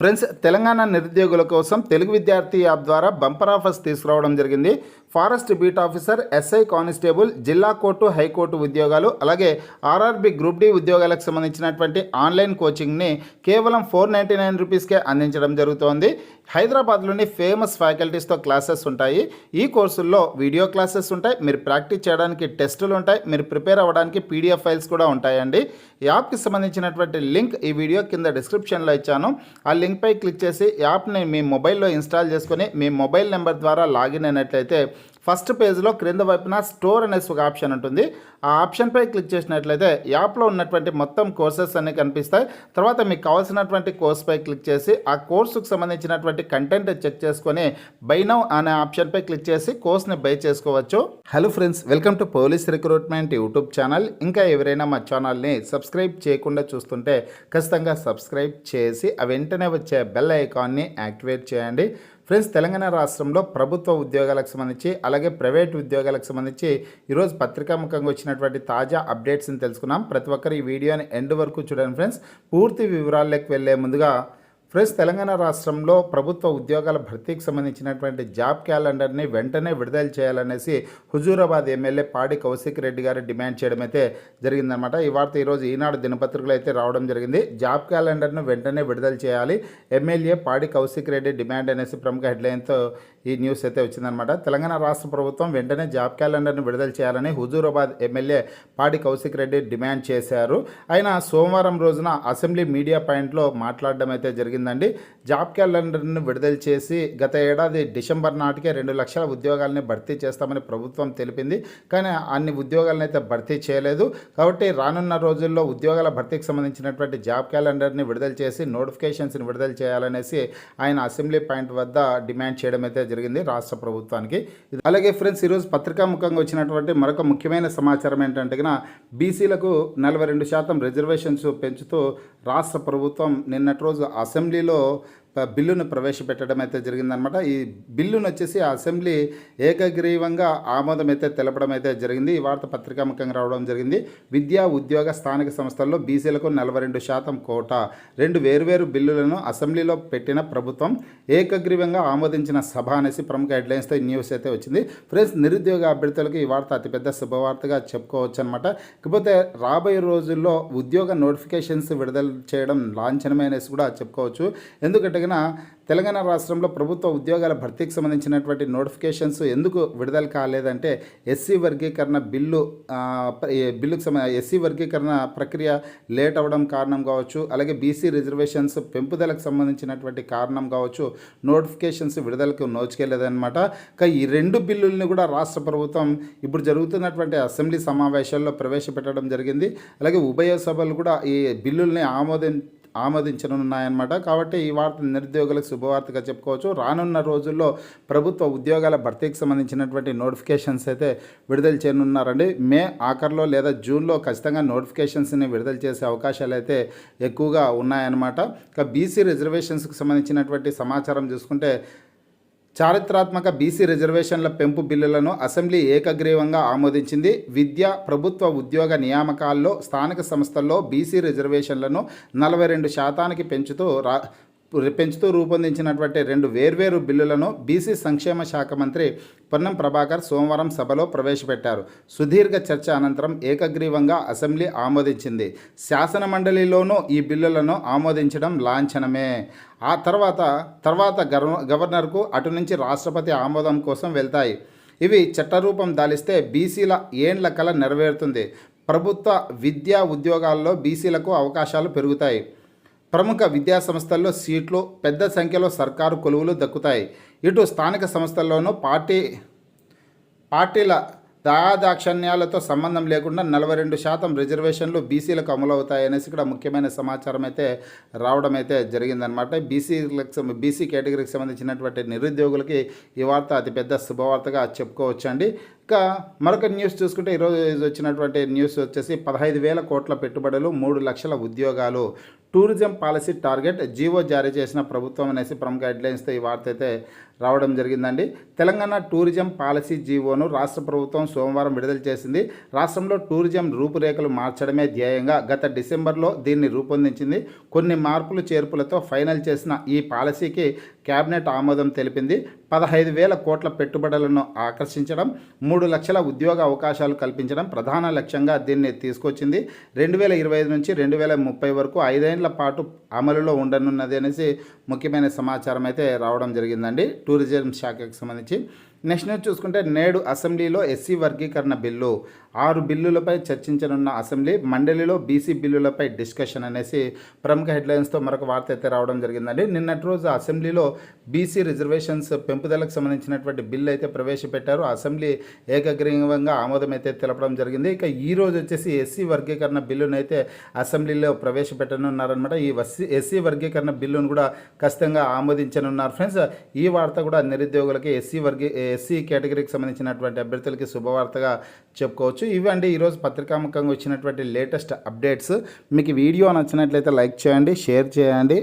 Friends, Telangana నిరుద్యోగుల కోసం తెలుగు విద్యార్థి యాప్ ద్వారా బంపర్ ఆఫర్స్ తీసుకురావడం జరిగింది. Forest beat officer, SI constable, జిల్లా కోర్టు, హైకోర్టు ఉద్యోగాలు, అలాగే ఆర్ఆర్బి గ్రూప్ డి ఉద్యోగాలకు సంబంధించినటువంటి ఆన్లైన్ కోచింగ్ని కేవలం 499 రూపీస్కే అందించడం జరుగుతోంది. హైదరాబాద్లోని ఫేమస్ ఫ్యాకల్టీస్తో క్లాసెస్ ఉంటాయి. ఈ కోర్సుల్లో వీడియో క్లాసెస్ ఉంటాయి, మీరు ప్రాక్టీస్ చేయడానికి టెస్టులు ఉంటాయి, మీరు ప్రిపేర్ అవ్వడానికి పీడిఎఫ్ ఫైల్స్ కూడా ఉంటాయండి. ఈ యాప్కి సంబంధించినటువంటి లింక్ ఈ వీడియో కింద డిస్క్రిప్షన్లో ఇచ్చాను. ఆ లింక్పై క్లిక్ చేసి యాప్ని మీ మొబైల్లో ఇన్స్టాల్ చేసుకొని మీ మొబైల్ నెంబర్ ద్వారా లాగిన్ అయినట్లయితే ఫస్ట్ పేజ్లో క్రింద వైపున స్టోర్ అనేసి ఒక ఆప్షన్ ఉంటుంది. ఆ ఆప్షన్పై క్లిక్ చేసినట్లయితే యాప్లో ఉన్నటువంటి మొత్తం కోర్సెస్ అన్నీ కనిపిస్తాయి. తర్వాత మీకు కావాల్సినటువంటి కోర్సుపై క్లిక్ చేసి ఆ కోర్సుకు సంబంధించినటువంటి కంటెంట్ చెక్ చేసుకొని బై నౌ అనే ఆప్షన్పై క్లిక్ చేసి కోర్స్ని బై చేసుకోవచ్చు. Hello friends, welcome to police recruitment YouTube channel. ఇంకా ఎవరైనా మా ఛానల్ని సబ్స్క్రైబ్ చేయకుండా చూస్తుంటే ఖచ్చితంగా సబ్స్క్రైబ్ చేసి ఆ వెంటనే వచ్చే బెల్ ఐకాన్ని యాక్టివేట్ చేయండి. ఫ్రెండ్స్, తెలంగాణ రాష్ట్రంలో ప్రభుత్వ ఉద్యోగాలకు సంబంధించి అలాగే ప్రైవేట్ ఉద్యోగాలకు సంబంధించి ఈరోజు పత్రికాముఖంగా వచ్చినటువంటి తాజా అప్డేట్స్ని తెలుసుకున్నాం. ప్రతి ఒక్కరు ఈ వీడియోని ఎండ్ వరకు చూడండి ఫ్రెండ్స్. పూర్తి వివరాల్లోకి వెళ్ళే ముందుగా ఫ్రెండ్స్, తెలంగాణ రాష్ట్రంలో ప్రభుత్వ ఉద్యోగాల భర్తీకి సంబంధించినటువంటి జాబ్ క్యాలెండర్ని వెంటనే విడుదల చేయాలనేసి హుజూరాబాద్ ఎమ్మెల్యే పాడి కౌశిక్ రెడ్డి గారు డిమాండ్ చేయడం అయితే జరిగిందనమాట. ఈ వార్త ఈరోజు ఈనాడు దినపత్రికలు అయితే రావడం జరిగింది. జాబ్ క్యాలెండర్ను వెంటనే విడుదల చేయాలి, ఎమ్మెల్యే పాడి కౌశిక్ రెడ్డి డిమాండ్ అనేసి ప్రముఖ హెడ్లైన్తో ఈ న్యూస్ అయితే వచ్చిందనమాట. తెలంగాణ రాష్ట్ర ప్రభుత్వం వెంటనే జాబ్ క్యాలెండర్ను విడుదల చేయాలని హుజూరాబాద్ ఎమ్మెల్యే పాడి కౌశిక్ రెడ్డి డిమాండ్ చేశారు. ఆయన సోమవారం రోజున అసెంబ్లీ మీడియా పాయింట్లో మాట్లాడడం అయితే జరిగింది. జాబ్ క్యాలెండర్ను విడుదల చేసి గత ఏడాది డిసెంబర్ నాటికే 2 లక్షల ఉద్యోగాలని భర్తీ చేస్తామని ప్రభుత్వం తెలిపింది. కానీ అన్ని ఉద్యోగాలను అయితే భర్తీ చేయలేదు. కాబట్టి రానున్న రోజుల్లో ఉద్యోగాల భర్తీకి సంబంధించినటువంటి జాబ్ క్యాలెండర్ని విడుదల చేసి నోటిఫికేషన్స్ని విడుదల చేయాలనేసి ఆయన అసెంబ్లీ పాయింట్ వద్ద డిమాండ్ చేయడం అయితే జరిగింది రాష్ట్ర ప్రభుత్వానికి. అలాగే ఫ్రెండ్స్, ఈరోజు పత్రికాముఖంగా వచ్చినటువంటి మరొక ముఖ్యమైన సమాచారం ఏంటంటే బీసీలకు 42% రిజర్వేషన్స్ పెంచుతూ రాష్ట్ర ప్రభుత్వం నిన్నటి రోజు అసెంబ్లీలో బిల్లును ప్రవేశపెట్టడం అయితే జరిగిందనమాట. ఈ బిల్లును వచ్చేసి అసెంబ్లీ ఏకగ్రీవంగా ఆమోదం అయితే తెలపడం అయితే జరిగింది. ఈ వార్త పత్రికాముఖంగా రావడం జరిగింది. విద్యా ఉద్యోగ స్థానిక సంస్థల్లో బీసీలకు 42% కోటా, 2 వేర్వేరు బిల్లులను అసెంబ్లీలో పెట్టిన ప్రభుత్వం ఏకగ్రీవంగా ఆమోదించిన సభ అనేసి ప్రముఖ హెడ్లైన్స్తో ఈ న్యూస్ అయితే వచ్చింది. ఫ్రెండ్స్, నిరుద్యోగ అభ్యర్థులకు ఈ వార్త అతిపెద్ద శుభవార్తగా చెప్పుకోవచ్చు అనమాట. ఇకపోతే రాబోయే రోజుల్లో ఉద్యోగ నోటిఫికేషన్స్ విడుదల చేయడం లాంఛనమే అనేసి కూడా చెప్పుకోవచ్చు. ఎందుకంటే తెలంగాణ రాష్ట్రంలో ప్రభుత్వ ఉద్యోగాల భర్తీకి సంబంధించినటువంటి నోటిఫికేషన్స్ ఎందుకు విడుదల కాలేదంటే ఎస్సీ వర్గీకరణ ఎస్సీ వర్గీకరణ ప్రక్రియ లేట్ అవ్వడం కారణం కావచ్చు, అలాగే బీసీ రిజర్వేషన్స్ పెంపుదలకు సంబంధించినటువంటి కారణం కావచ్చు, నోటిఫికేషన్స్ విడుదలకు నోచుకెళ్ళలేదన్నమాట. ఈ 2 బిల్లుల్ని కూడా రాష్ట్ర ప్రభుత్వం ఇప్పుడు జరుగుతున్నటువంటి అసెంబ్లీ సమావేశాల్లో ప్రవేశపెట్టడం జరిగింది. అలాగే ఉభయ సభలు కూడా ఈ బిల్లుల్ని ఆమోదించనున్నాయన్నమాట. కాబట్టి ఈ వార్త నిరుద్యోగులకు శుభవార్తగా చెప్పుకోవచ్చు. రానున్న రోజుల్లో ప్రభుత్వ ఉద్యోగాల భర్తీకి సంబంధించినటువంటి నోటిఫికేషన్స్ అయితే విడుదల చేయనున్నారండి. మే ఆఖరిలో లేదా జూన్లో ఖచ్చితంగా నోటిఫికేషన్స్ని విడుదల చేసే అవకాశాలు అయితే ఎక్కువగా ఉన్నాయన్నమాట. ఇక బీసీ రిజర్వేషన్స్కి సంబంధించినటువంటి సమాచారం చూసుకుంటే చారిత్రాత్మక బీసీ రిజర్వేషన్ల పెంపు బిల్లులను అసెంబ్లీ ఏకగ్రీవంగా ఆమోదించింది. విద్య, ప్రభుత్వ ఉద్యోగ నియామకాల్లో స్థానిక సంస్థల్లో బీసీ రిజర్వేషన్లను 42% పెంచుతూ రూపొందించినటువంటి 2 వేర్వేరు బిల్లులను బీసీ సంక్షేమ శాఖ మంత్రి పొన్నం ప్రభాకర్ సోమవారం సభలో ప్రవేశపెట్టారు. సుదీర్ఘ చర్చ అనంతరం ఏకగ్రీవంగా అసెంబ్లీ ఆమోదించింది. శాసన మండలిలోనూ ఈ బిల్లులను ఆమోదించడం లాంఛనమే. ఆ తర్వాత గవర్నర్కు అటు నుంచి రాష్ట్రపతి ఆమోదం కోసం వెళ్తాయి. ఇవి చట్టరూపం దాలిస్తే బీసీల ఏండ్ల కల నెరవేరుతుంది. ప్రభుత్వ విద్యా ఉద్యోగాల్లో బీసీలకు అవకాశాలు పెరుగుతాయి. ప్రముఖ విద్యా సంస్థల్లో సీట్లు, పెద్ద సంఖ్యలో సర్కారు కొలువులు దక్కుతాయి. ఇటు స్థానిక సంస్థల్లోనూ పార్టీల దాయాదాక్షణ్యాలతో సంబంధం లేకుండా 42% రిజర్వేషన్లు బీసీలకు అమలు అవుతాయనేసి ఇక్కడ ముఖ్యమైన సమాచారం అయితే రావడం అయితే జరిగిందనమాట. బీసీ కేటగిరీకి సంబంధించినటువంటి నిరుద్యోగులకి ఈ వార్త అతిపెద్ద శుభవార్తగా చెప్పుకోవచ్చండి. ఇక మరొక న్యూస్ చూసుకుంటే ఈరోజు వచ్చినటువంటి న్యూస్ వచ్చేసి 15,000 కోట్ల పెట్టుబడులు, 3 లక్షల ఉద్యోగాలు, టూరిజం పాలసీ టార్గెట్ జీవో జారీ చేసిన ప్రభుత్వం అనేసి ప్రముఖ హెడ్లైన్స్తో ఈ వార్త అయితే రావడం జరిగిందండి. తెలంగాణ టూరిజం పాలసీ జీవోను రాష్ట్ర ప్రభుత్వం సోమవారం విడుదల చేసింది. రాష్ట్రంలో టూరిజం రూపురేఖలు మార్చడమే ధ్యేయంగా గత డిసెంబర్లో దీన్ని రూపొందించింది. కొన్ని మార్పులు చేర్పులతో ఫైనల్ చేసిన ఈ పాలసీకి కేబినెట్ ఆమోదం తెలిపింది. 15,000 కోట్ల పెట్టుబడులను ఆకర్షించడం, 3 లక్షల ఉద్యోగ అవకాశాలు కల్పించడం ప్రధాన లక్ష్యంగా దీన్ని తీసుకొచ్చింది. 2025 నుంచి 2030 వరకు 5 ఏళ్ల పాటు అమలులో ఉండనున్నది అనేసి ముఖ్యమైన సమాచారం అయితే రావడం జరిగిందండి టూరిజం శాఖకు సంబంధించి. నెక్స్ట్ న్యూస్ చూసుకుంటే నేడు అసెంబ్లీలో ఎస్సీ వర్గీకరణ బిల్లు, 6 బిల్లులపై చర్చించనున్న అసెంబ్లీ, మండలిలో బీసీ బిల్లులపై డిస్కషన్ అనేసి ప్రముఖ హెడ్లైన్స్తో మరొక వార్త అయితే రావడం జరిగిందండి. నిన్నటి రోజు అసెంబ్లీలో బీసీ రిజర్వేషన్స్ పెంపుదలకు సంబంధించినటువంటి బిల్లు అయితే ప్రవేశపెట్టారు. అసెంబ్లీ ఏకగ్రీవంగా ఆమోదం అయితే తెలపడం జరిగింది. ఇక ఈ రోజు వచ్చేసి ఎస్సీ వర్గీకరణ బిల్లును అయితే అసెంబ్లీలో ప్రవేశపెట్టనున్నారనమాట. ఈ ఎస్సీ వర్గీకరణ బిల్లును కూడా ఖచ్చితంగా ఆమోదించనున్నారు ఫ్రెండ్స్. ఈ వార్త కూడా నిరుద్యోగులకి ఎస్సీ కేటగిరీకి సంబంధించినటువంటి అభ్యర్థులకి శుభవార్తగా చెప్పుకోవచ్చు. ఇవండి ఈరోజు పత్రికాముఖంగా వచ్చినటువంటి లేటెస్ట్ అప్డేట్స్. మీకు వీడియో నచ్చినట్లయితే లైక్ చేయండి, షేర్ చేయండి.